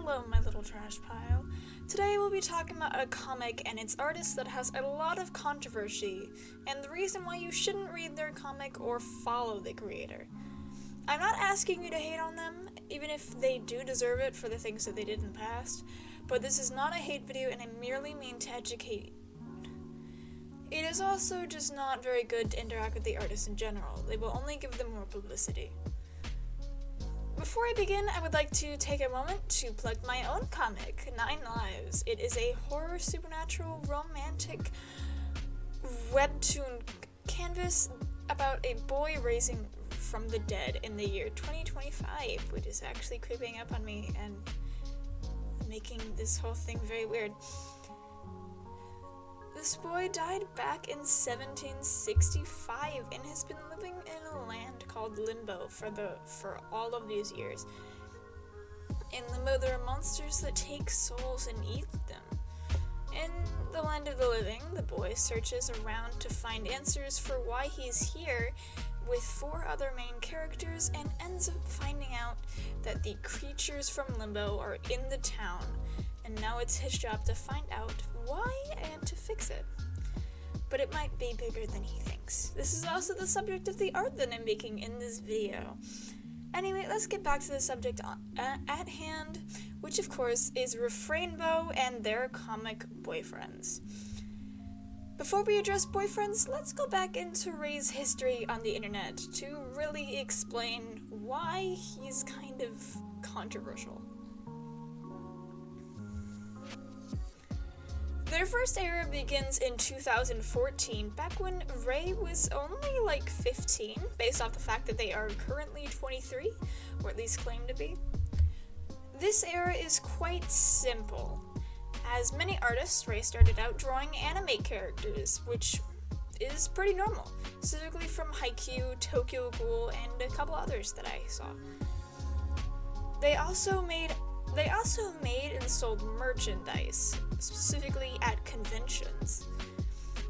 Hello, my little trash pile. Today we'll be talking about a comic and its artist that has a lot of controversy, and the reason why you shouldn't read their comic or follow the creator. I'm not asking you to hate on them, even if they do deserve it for the things that they did in the past, but this is not a hate video and I merely mean to educate. It is also just not very good to interact with the artists in general. They will only give them more publicity. Before I begin, I would like to take a moment to plug my own comic, 9 Lives. It is a horror, supernatural, romantic webtoon canvas about a boy raising from the dead in the year 2025, which is actually creeping up on me and making this whole thing very weird. This boy died back in 1765 and has been living in a land called Limbo for all of these years. In Limbo, there are monsters that take souls and eat them. In the land of the living, the boy searches around to find answers for why he's here with 4 other main characters and ends up finding out that the creatures from Limbo are in the town, and now it's his job to find out why and to fix it. But it might be bigger than he thinks. This is also the subject of the art that I'm making in this video. Anyway, let's get back to the subject at hand, which of course is Refrainbow and their comic boyfriends. Before we address boyfriends, let's go back into Reys' history on the internet to really explain why he's kind of controversial. Their first era begins in 2014, back when Rey was only like 15, based off the fact that they are currently 23, or at least claim to be. This era is quite simple. As many artists, Rey started out drawing anime characters, which is pretty normal, specifically from Haikyuu, Tokyo Ghoul, and a couple others that I saw. They also made and sold merchandise, specifically at conventions.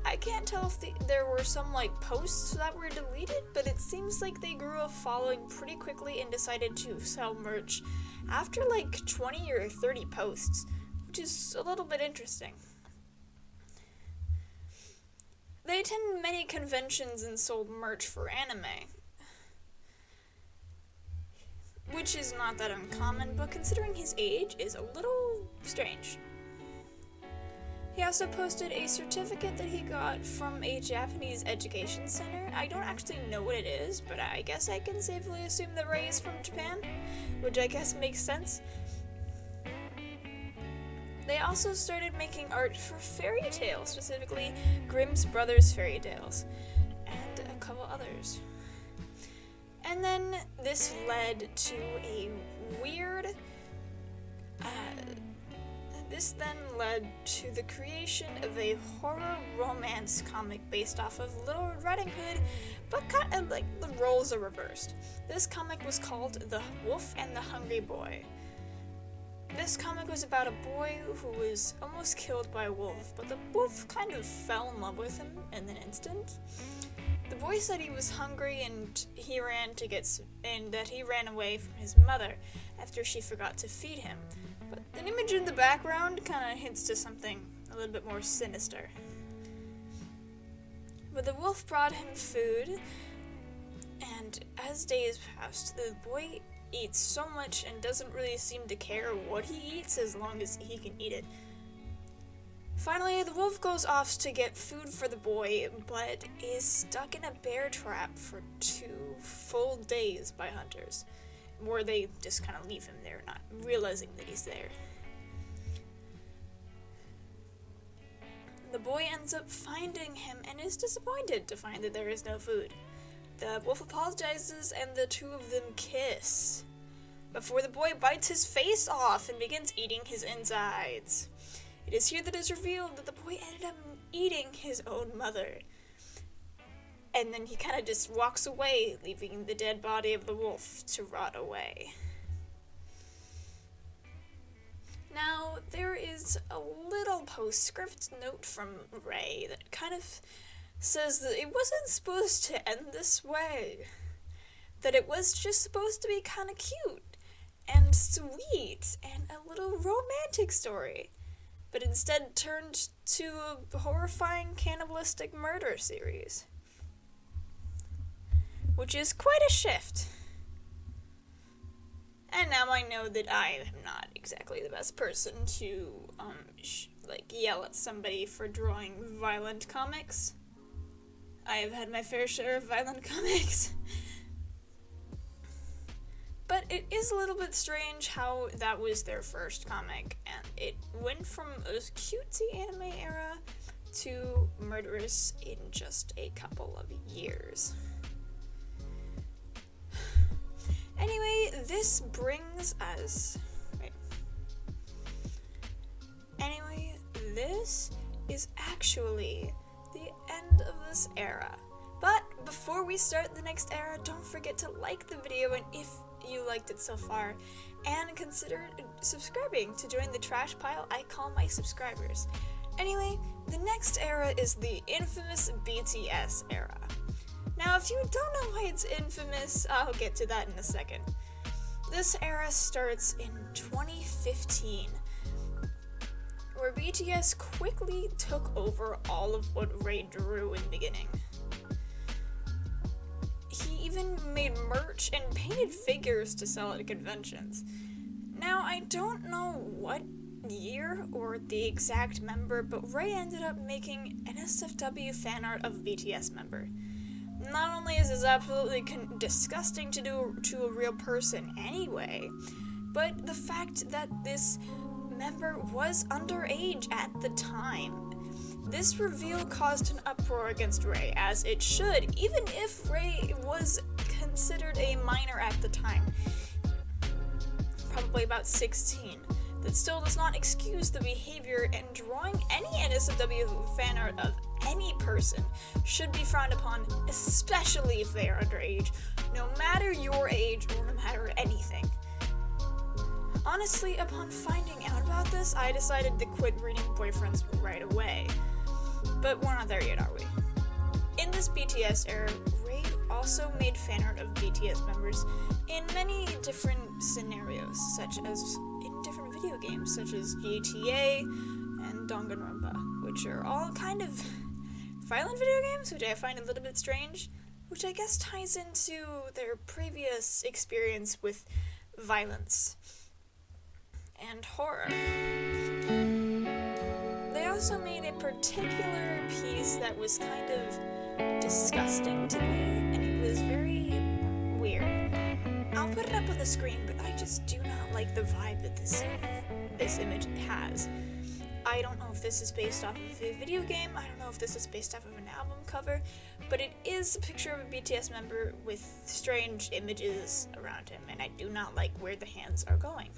I can't tell if there were some posts that were deleted, but it seems like they grew a following pretty quickly and decided to sell merch after 20 or 30 posts, which is a little bit interesting. They attended many conventions and sold merch for anime, which is not that uncommon, but considering his age is a little strange. He also posted a certificate that he got from a Japanese education center. I don't actually know what it is, but I guess I can safely assume that Rey is from Japan, which I guess makes sense. They also started making art for fairy tales, specifically Grimm's Brothers fairy tales, and a couple others. And then this led to a weird, the creation of a horror romance comic based off of Little Red Riding Hood, but kind of the roles are reversed. This comic was called The Wolf and the Hungry Boy. This comic was about a boy who was almost killed by a wolf, but the wolf kind of fell in love with him in an instant. The boy said he was hungry and he ran away from his mother after she forgot to feed him. But an image in the background kind of hints to something a little bit more sinister. But the wolf brought him food, and as days passed, the boy eats so much and doesn't really seem to care what he eats as long as he can eat it. Finally, the wolf goes off to get food for the boy, but is stuck in a bear trap for 2 full days by hunters, where they just kind of leave him there, not realizing that he's there. The boy ends up finding him and is disappointed to find that there is no food. The wolf apologizes and the 2 of them kiss, before the boy bites his face off and begins eating his insides. It is here that it is revealed that the boy ended up eating his own mother. And then he kind of just walks away, leaving the dead body of the wolf to rot away. Now, there is a little postscript note from Rey that kind of says that it wasn't supposed to end this way. That it was just supposed to be kind of cute. and sweet and a little romantic story, but instead turned to a horrifying cannibalistic murder series, which is quite a shift. And now I know that I am not exactly the best person to, yell at somebody for drawing violent comics. I have had my fair share of violent comics. But it is a little bit strange how that was their first comic, and it went from a cutesy anime era to murderous in just a couple of years. Anyway, this brings us... Anyway, this is actually the end of this era. But before we start the next era, don't forget to like the video, and if you liked it so far, and consider subscribing to join the trash pile I call my subscribers. Anyway, the next era is the infamous BTS era. Now, if you don't know why it's infamous, I'll get to that in a second. This era starts in 2015, where BTS quickly took over all of what Ray drew in the beginning. He even made merch and painted figures to sell at conventions. Now, I don't know what year or the exact member, but Ray ended up making NSFW fan art of a BTS member. Not only is this absolutely disgusting to do to a real person anyway, but the fact that this member was underage at the time. This reveal caused an uproar against Ray, as it should, even if Ray was considered a minor at the time. Probably about 16. That still does not excuse the behavior, and drawing any NSFW fan art of any person should be frowned upon, especially if they are underage, no matter your age or no matter anything. Honestly, upon finding out about this, I decided to quit reading Boyfriends right away. But we're not there yet, are we? In this BTS era, Ray also made fan art of BTS members in many different scenarios, such as in different video games, such as GTA and Danganronpa, which are all kind of violent video games, which I find a little bit strange, which I guess ties into their previous experience with violence and horror. They also made a particular piece that was kind of disgusting to me, and it was very weird. I'll put it up on the screen, but I just do not like the vibe that this image has. I don't know if this is based off of a video game, I don't know if this is based off of an album cover, but it is a picture of a BTS member with strange images around him, and I do not like where the hands are going.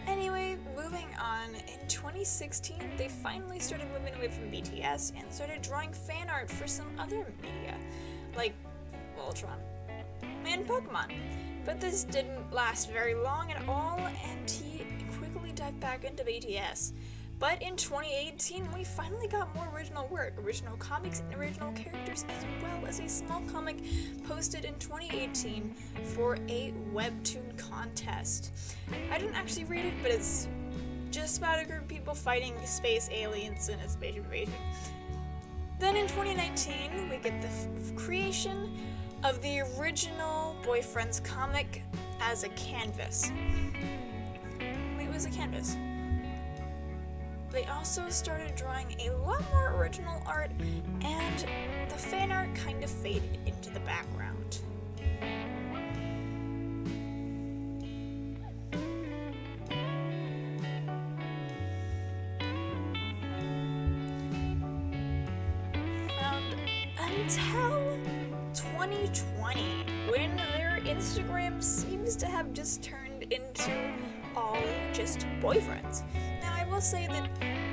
Anyway, moving on, in 2016, they finally started moving away from BTS and started drawing fan art for some other media, like Voltron and Pokemon. But this didn't last very long at all, and he quickly dived back into BTS. But in 2018, we finally got more original work, original comics and original characters, as well as a small comic posted in 2018 for a webtoon contest. I didn't actually read it, but it's just about a group of people fighting space aliens in a space invasion. Then in 2019, we get the creation of the original Boyfriends comic as a canvas. It was a canvas. They also started drawing a lot more original art, and the fan art kind of faded into the background. Until 2020, when their Instagram seems to have just turned into all just boyfriends. Now, I will say that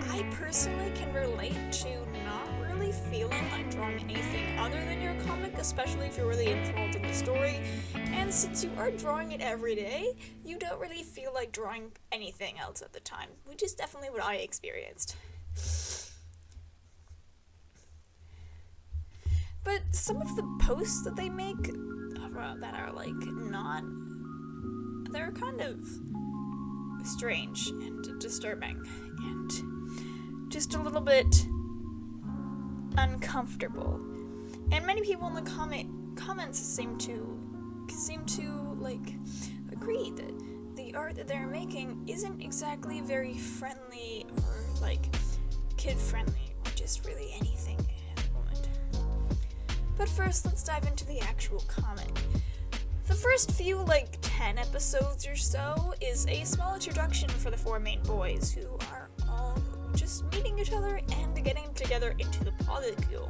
I personally can relate to not really feeling like drawing anything other than your comic, especially if you're really enthralled in the story. And since you are drawing it every day, you don't really feel like drawing anything else at the time, which is definitely what I experienced. But some of the posts that they make that are like they're kind of strange and disturbing and just a little bit uncomfortable. And many people in the comments seem to like agree that the art that they're making isn't exactly very friendly or like kid friendly or just really anything at the moment. But first, let's dive into the actual comic. The first few, 10 episodes or so, is a small introduction for the four main boys, who are all just meeting each other and getting together into the polycule.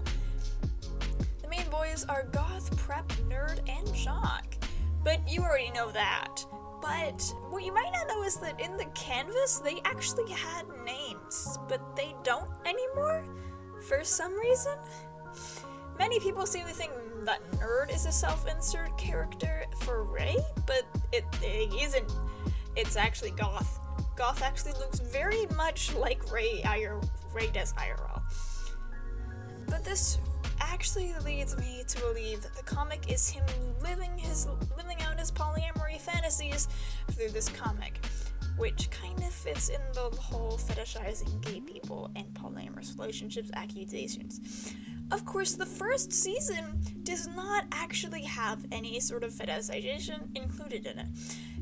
The main boys are Goth, Prep, Nerd, and Jock. But you already know that. But what you might not know is that in the canvas, they actually had names, but they don't anymore, for some reason. Many people seem to think that Nerd is a self-insert character for Rey, but it isn't. It's actually Goth. Goth actually looks very much like Rey does IRL. But this actually leads me to believe that the comic is him living out his polyamory fantasies through this comic, which kind of fits in the whole fetishizing gay people and polyamorous relationships accusations. Of course, the first season does not actually have any sort of fetishization included in it.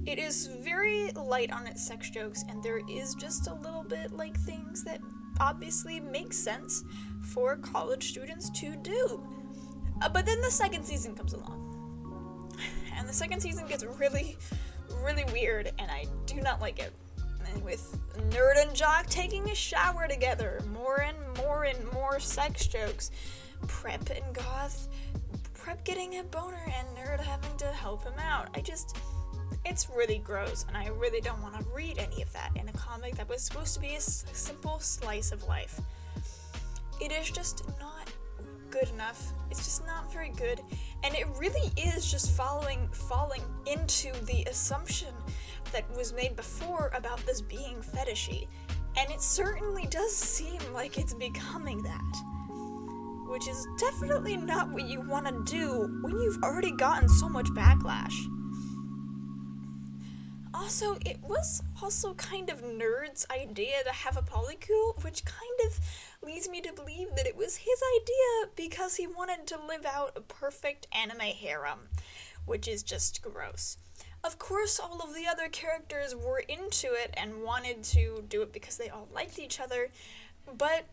It is very light on its sex jokes, and there is just a little bit things that obviously make sense for college students to do. But then the second season comes along, and the second season gets really, really weird, and I do not like it. And with Nerd and Jock taking a shower together, more and more sex jokes, Prep and Goth, Prep getting a boner and Nerd having to help him out. It's really gross, and I really don't want to read any of that in a comic that was supposed to be a simple slice of life. It is just not good enough. It's just not very good, and it really is just falling into the assumption that was made before about this being fetishy, and it certainly does seem like it's becoming that, which is definitely not what you want to do when you've already gotten so much backlash. Also, it was also kind of Nerd's idea to have a polycule, which kind of leads me to believe that it was his idea because he wanted to live out a perfect anime harem, which is just gross. Of course, all of the other characters were into it and wanted to do it because they all liked each other, but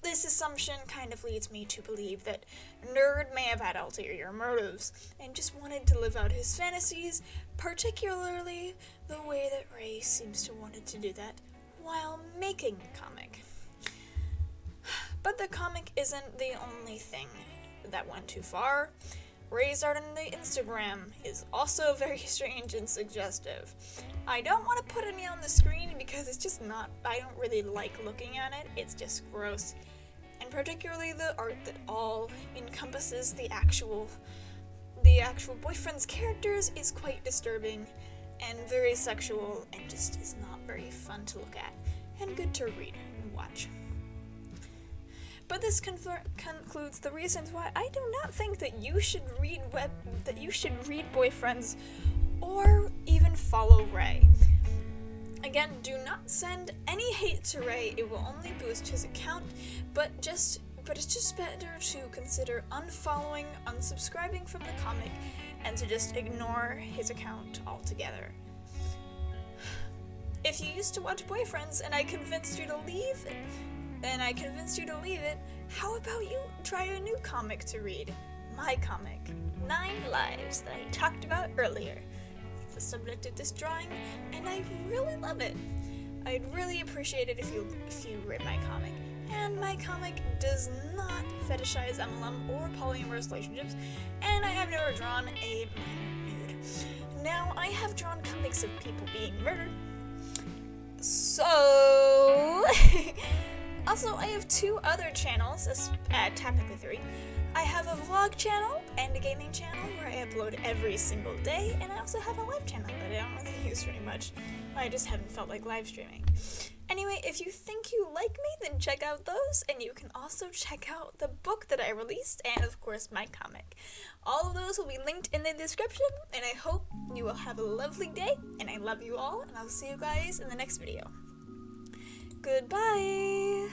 this assumption kind of leads me to believe that Nerd may have had ulterior motives and just wanted to live out his fantasies, particularly the way that Rey seems to wanted to do that while making the comic. But the comic isn't the only thing that went too far. Rey's art on the Instagram is also very strange and suggestive. I don't want to put any on the screen because it's just not, I don't really like looking at it, it's just gross. And particularly the art that all encompasses the actual boyfriend's characters is quite disturbing and very sexual and just is not very fun to look at and good to read and watch. But this concludes the reasons why I do not think that you should read boyfriends or even follow Rey. Again, do not send any hate to Rey. It will only boost his account, but it's just better to consider unfollowing, unsubscribing from the comic, and to just ignore his account altogether. If you used to watch Boyfriends and I convinced you to leave it, how about you try a new comic to read? My comic, 9 Lives, that I talked about earlier. It's the subject of this drawing, and I really love it. I'd really appreciate it if you read my comic. And my comic does not fetishize MLM or polyamorous relationships, and I have never drawn a minor nude. Now, I have drawn comics of people being murdered, so Also, I have 2 other channels, technically 3. I have a vlog channel and a gaming channel where I upload every single day, and I also have a live channel that I don't really use very much. I just haven't felt like live streaming. Anyway, if you think you like me, then check out those, and you can also check out the book that I released, and of course my comic. All of those will be linked in the description, and I hope you will have a lovely day, and I love you all, and I'll see you guys in the next video. Goodbye!